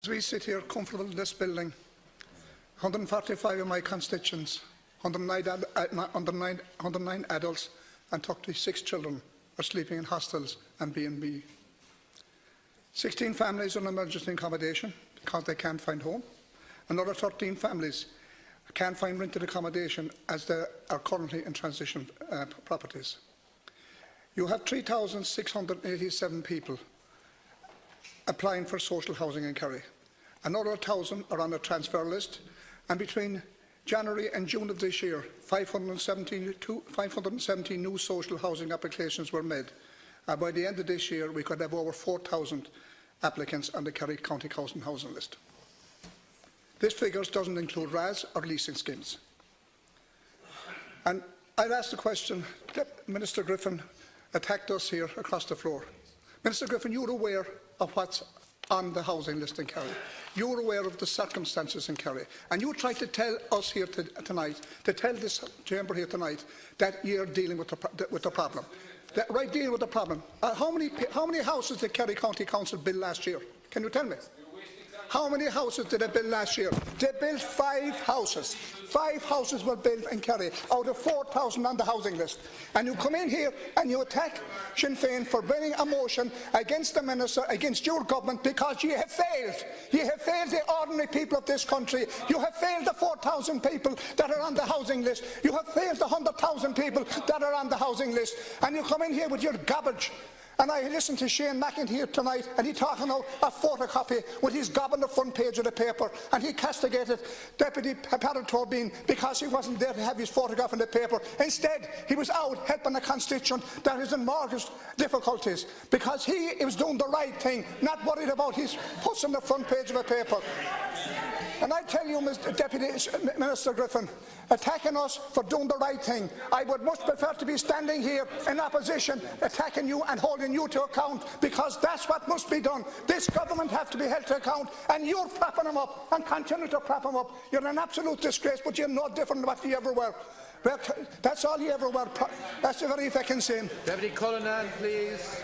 As we sit here comfortable in this building, 145 of my constituents, 109 adults and 36 children are sleeping in hostels and B&B. 16 families are in emergency accommodation because they can't find home. Another 13 families can't find rented accommodation as they are currently in transition properties. You have 3,687 people applying for social housing in Kerry. Another 1,000 are on a transfer list, and between January and June of this year, 517 new social housing applications were made. By the end of this year, we could have over 4,000 applicants on the Kerry County Council housing list. This figure doesn't include RAS or leasing schemes. And I'd ask the question, Minister Griffin attacked us here across the floor. Minister Griffin, you're aware of what's on the housing list in Kerry. You're aware of the circumstances in Kerry. And you tried to tell us here tonight, to tell this chamber here tonight, that you're dealing with the problem. Right, dealing with the problem. How many houses did Kerry County Council build last year? Can you tell me? How many houses did they build last year? They built 5 houses. 5 houses were built in Kerry out of 4,000 on the housing list. And you come in here and you attack Sinn Féin for bringing a motion against the Minister, against your government, because you have failed. You have failed the ordinary people of this country. You have failed the 4,000 people that are on the housing list. You have failed the 100,000 people that are on the housing list. And you come in here with your garbage. And I listened to Shane Mackin here tonight, and he talking about a photocopy with his gob on the front page of the paper, and he castigated Deputy Patrick Tobin because he wasn't there to have his photograph in the paper. Instead, he was out helping a constituent that is in mortgage difficulties, because he was doing the right thing, not worried about his puss on the front page of a paper. And I tell you, Mr. Deputy Minister Griffin, attacking us for doing the right thing, I would much prefer to be standing here in opposition, attacking you and holding you to account, because that's what must be done. This government has to be held to account, and you're propping them up and continue to prop them up. You're an absolute disgrace, but you're no different than what you ever were. That's all you ever were. That's the very effective sin. Deputy Cullinan, please.